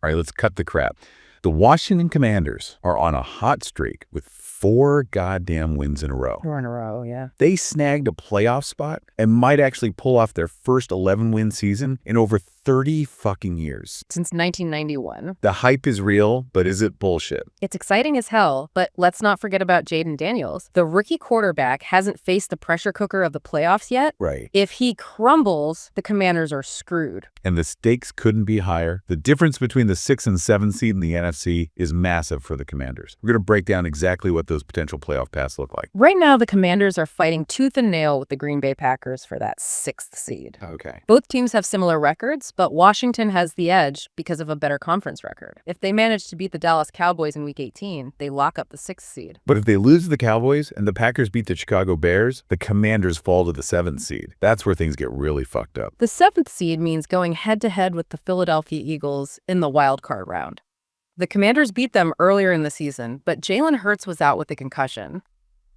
All right, let's cut the crap. The Washington Commanders are on a hot streak with 4 goddamn wins in a row. 4 in a row, yeah. They snagged a playoff spot and might actually pull off their first 11-win season in over 30 fucking years. Since 1991. The hype is real, but is it bullshit? It's exciting as hell, but let's not forget about Jayden Daniels. The rookie quarterback hasn't faced the pressure cooker of the playoffs yet. Right. If he crumbles, the Commanders are screwed. And the stakes couldn't be higher. The difference between the 6 and 7 seed in the NFC is massive for the Commanders. We're going to break down exactly what those potential playoff paths look like. Right now, the Commanders are fighting tooth and nail with the Green Bay Packers for that 6th seed. Okay. Both teams have similar records, but Washington has the edge because of a better conference record. If they manage to beat the Dallas Cowboys in Week 18, they lock up the 6th seed. But if they lose to the Cowboys and the Packers beat the Chicago Bears, the Commanders fall to the 7th seed. That's where things get really fucked up. The 7th seed means going head-to-head with the Philadelphia Eagles in the wild card round. The Commanders beat them earlier in the season, but Jalen Hurts was out with a concussion.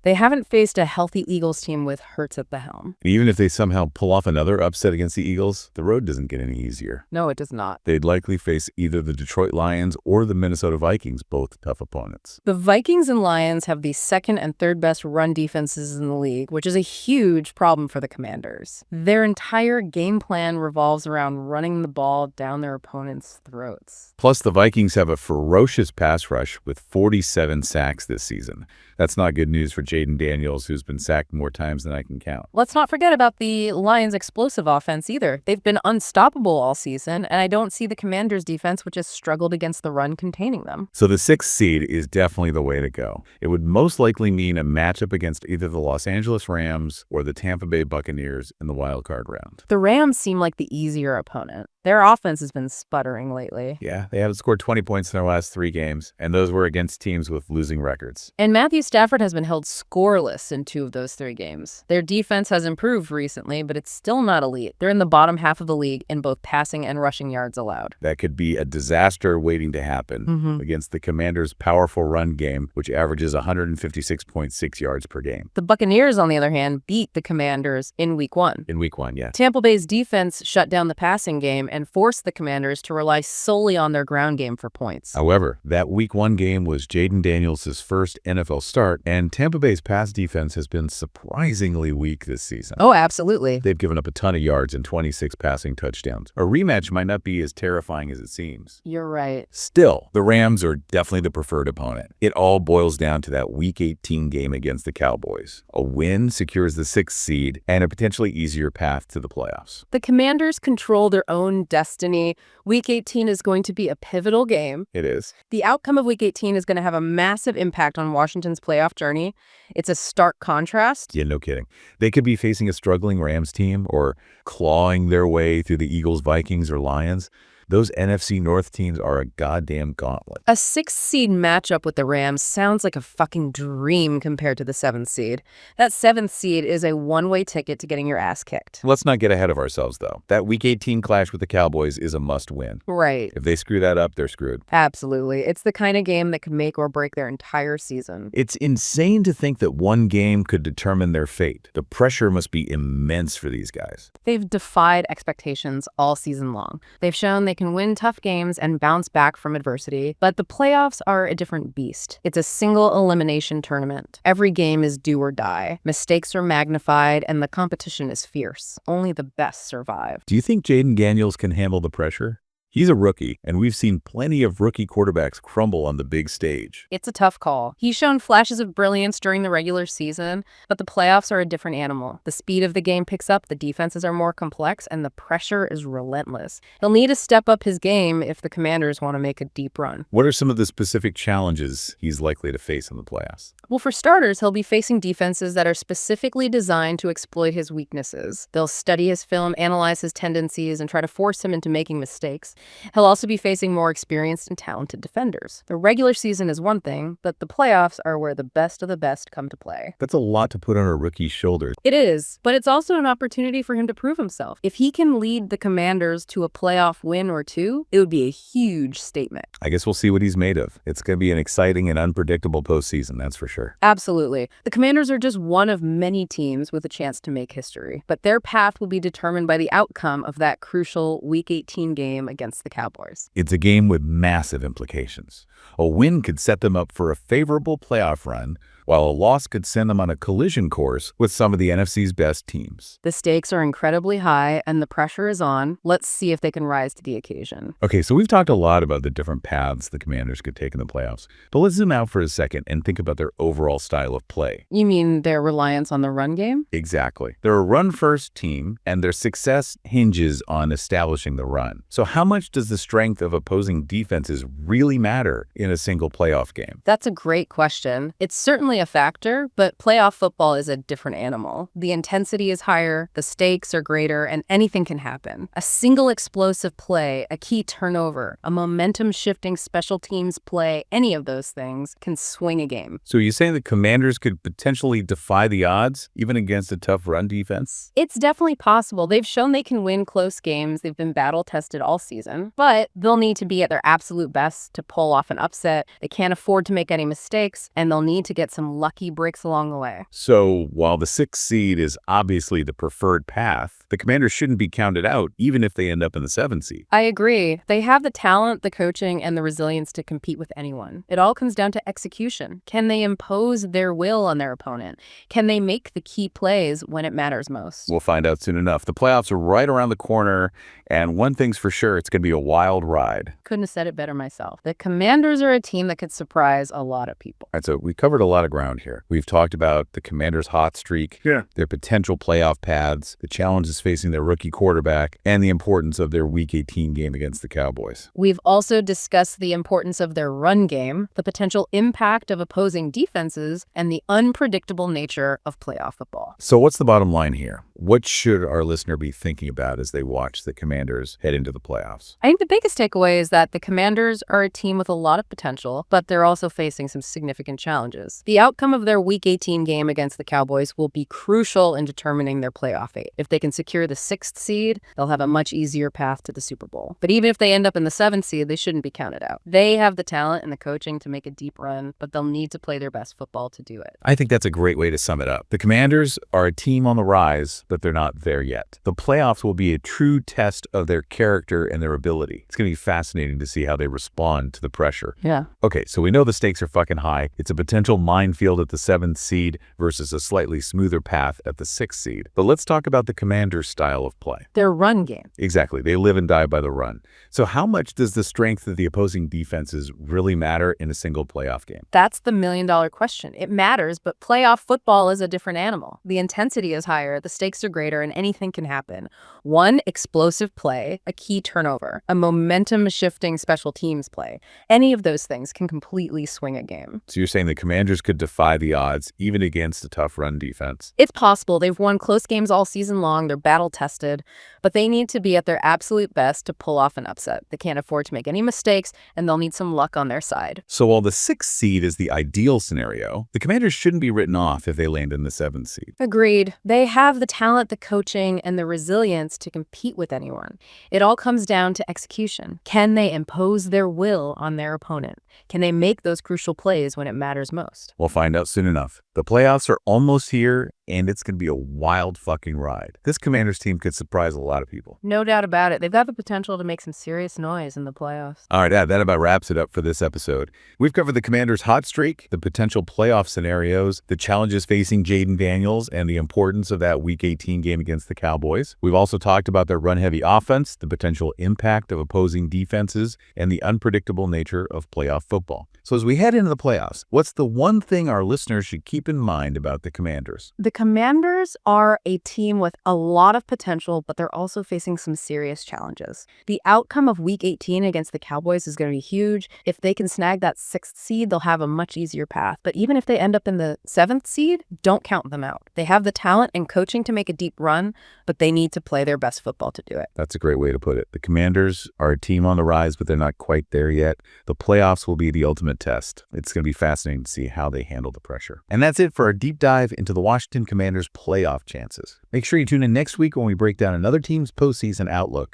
They haven't faced a healthy Eagles team with Hurts at the helm. Even if they somehow pull off another upset against the Eagles, the road doesn't get any easier. No, it does not. They'd likely face either the Detroit Lions or the Minnesota Vikings, both tough opponents. The Vikings and Lions have the 2nd and 3rd best run defenses in the league, which is a huge problem for the Commanders. Their entire game plan revolves around running the ball down their opponents' throats. Plus, the Vikings have a ferocious pass rush with 47 sacks this season. That's not good news for Jayden Daniels, who's been sacked more times than I can count. Let's not forget about the Lions' explosive offense either. They've been unstoppable all season, and I don't see the Commanders' defense, which has struggled against the run, containing them. So the 6th seed is definitely the way to go. It would most likely mean a matchup against either the Los Angeles Rams or the Tampa Bay Buccaneers in the wild card round. The Rams seem like the easier opponent. Their offense has been sputtering lately. Yeah, they haven't scored 20 points in their last 3 games, and those were against teams with losing records. And Matthew Stafford has been held scoreless in 2 of those 3 games. Their defense has improved recently, but it's still not elite. They're in the bottom half of the league in both passing and rushing yards allowed. That could be a disaster waiting to happen against the Commanders' powerful run game, which averages 156.6 yards per game. The Buccaneers, on the other hand, beat the Commanders in Week 1. In Week 1, yeah. Tampa Bay's defense shut down the passing game and forced the Commanders to rely solely on their ground game for points. However, that Week 1 game was Jayden Daniels' first NFL start, and Tampa Bay's pass defense has been surprisingly weak this season. Oh, absolutely. They've given up a ton of yards and 26 passing touchdowns. A rematch might not be as terrifying as it seems. You're right. Still, the Rams are definitely the preferred opponent. It all boils down to that Week 18 game against the Cowboys. A win secures the 6th seed and a potentially easier path to the playoffs. The Commanders control their own destiny. Week 18 is going to be a pivotal game. It is. The outcome of Week 18 is going to have a massive impact on Washington's playoff journey. It's a stark contrast. Yeah, no kidding. They could be facing a struggling Rams team or clawing their way through the Eagles, Vikings, or Lions. Those NFC North teams are a goddamn gauntlet. A 6th seed matchup with the Rams sounds like a fucking dream compared to the 7th seed. That 7th seed is a one-way ticket to getting your ass kicked. Let's not get ahead of ourselves, though. That Week 18 clash with the Cowboys is a must-win. Right. If they screw that up, they're screwed. Absolutely. It's the kind of game that could make or break their entire season. It's insane to think that one game could determine their fate. The pressure must be immense for these guys. They've defied expectations all season long. They've shown they can win tough games and bounce back from adversity, but the playoffs are a different beast. It's a single elimination tournament. Every game is do or die. Mistakes are magnified, and the competition is fierce. Only the best survive. Do you think Jayden Daniels can handle the pressure? He's a rookie, and we've seen plenty of rookie quarterbacks crumble on the big stage. It's a tough call. He's shown flashes of brilliance during the regular season, but the playoffs are a different animal. The speed of the game picks up, the defenses are more complex, and the pressure is relentless. He'll need to step up his game if the Commanders want to make a deep run. What are some of the specific challenges he's likely to face in the playoffs? Well, for starters, he'll be facing defenses that are specifically designed to exploit his weaknesses. They'll study his film, analyze his tendencies, and try to force him into making mistakes. He'll also be facing more experienced and talented defenders. The regular season is one thing, but the playoffs are where the best of the best come to play. That's a lot to put on a rookie's shoulders. It is, but it's also an opportunity for him to prove himself. If he can lead the Commanders to a playoff win or two, it would be a huge statement. I guess we'll see what he's made of. It's going to be an exciting and unpredictable postseason, that's for sure. Absolutely. The Commanders are just one of many teams with a chance to make history, but their path will be determined by the outcome of that crucial Week 18 game against against the Cowboys. It's a game with massive implications. A win could set them up for a favorable playoff run, while a loss could send them on a collision course with some of the NFC's best teams. The stakes are incredibly high and the pressure is on. Let's see if they can rise to the occasion. Okay, so we've talked a lot about the different paths the Commanders could take in the playoffs, but let's zoom out for a second and think about their overall style of play. You mean their reliance on the run game? Exactly. They're a run-first team, and their success hinges on establishing the run. So how much does the strength of opposing defenses really matter in a single playoff game? That's a great question. It's certainly a factor, but playoff football is a different animal. The intensity is higher, the stakes are greater, and anything can happen. A single explosive play, a key turnover, a momentum-shifting special teams play, any of those things can swing a game. So you're saying the Commanders could potentially defy the odds, even against a tough run defense? It's definitely possible. They've shown they can win close games. They've been battle-tested all season, but they'll need to be at their absolute best to pull off an upset. They can't afford to make any mistakes, and they'll need to get some lucky breaks along the way. So while the 6th seed is obviously the preferred path, the Commanders shouldn't be counted out, even if they end up in the 7th seed. I agree. They have the talent, the coaching, and the resilience to compete with anyone. It all comes down to execution. Can they impose their will on their opponent? Can they make the key plays when it matters most? We'll find out soon enough. The playoffs are right around the corner, and one thing's for sure, it's going to be a wild ride. Couldn't have said it better myself. The Commanders are a team that could surprise a lot of people. All right, so we covered a lot of ground here. We've talked about the Commanders' hot streak, their potential playoff paths, the challenges facing their rookie quarterback, and the importance of their Week 18 game against the Cowboys. We've also discussed the importance of their run game, the potential impact of opposing defenses, and the unpredictable nature of playoff football. So what's the bottom line here? What should our listener be thinking about as they watch the Commanders head into the playoffs? I think the biggest takeaway is that the Commanders are a team with a lot of potential, but they're also facing some significant challenges. The outcome of their Week 18 game against the Cowboys will be crucial in determining their playoff fate. If they can secure the 6th seed, they'll have a much easier path to the Super Bowl. But even if they end up in the 7th seed, they shouldn't be counted out. They have the talent and the coaching to make a deep run, but they'll need to play their best football to do it. I think that's a great way to sum it up. The Commanders are a team on the rise, but they're not there yet. The playoffs will be a true test of their character and their ability. It's going to be fascinating to see how they respond to the pressure. Yeah. Okay, so we know the stakes are fucking high. It's a potential minefield at the 7th seed versus a slightly smoother path at the 6th seed. But let's talk about the Commanders' style of play. Their run game. Exactly. They live and die by the run. So how much does the strength of the opposing defenses really matter in a single playoff game? That's the million-dollar question. It matters, but playoff football is a different animal. The intensity is higher, the stakes are greater, and anything can happen. One explosive play, a key turnover, a momentum-shifting special teams play. Any of those things can completely swing a game. So you're saying the Commanders could defy the odds even against a tough run defense? It's possible. They've won close games all season long. They're battle-tested, but they need to be at their absolute best to pull off an upset. They can't afford to make any mistakes, and they'll need some luck on their side. So while the 6th seed is the ideal scenario, the Commanders shouldn't be written off if they land in the 7th seed. Agreed. They have the talent, the coaching, and the resilience to compete with anyone. It all comes down to execution. Can they impose their will on their opponent? Can they make those crucial plays when it matters most? We'll find out soon enough. The playoffs are almost here, and it's going to be a wild fucking ride. This Commanders team could surprise a lot of people. No doubt about it. They've got the potential to make some serious noise in the playoffs. All right, that about wraps it up for this episode. We've covered the Commanders' hot streak, the potential playoff scenarios, the challenges facing Jayden Daniels, and the importance of that Week 18 game against the Cowboys. We've also talked about their run-heavy offense, the potential impact of opposing defenses, and the unpredictable nature of playoff football. So as we head into the playoffs, what's the one thing our listeners should keep in mind about the Commanders? The Commanders are a team with a lot of potential, but they're also facing some serious challenges. The outcome of Week 18 against the Cowboys is going to be huge. If they can snag that 6th seed, they'll have a much easier path. But even if they end up in the 7th seed, don't count them out. They have the talent and coaching to make a deep run, but they need to play their best football to do it. That's a great way to put it. The Commanders are a team on the rise, but they're not quite there yet. The playoffs will be the ultimate test. It's going to be fascinating to see how they handle the pressure. And that's it for our deep dive into the Washington Commanders' playoff chances. Make sure you tune in next week when we break down another team's postseason outlook.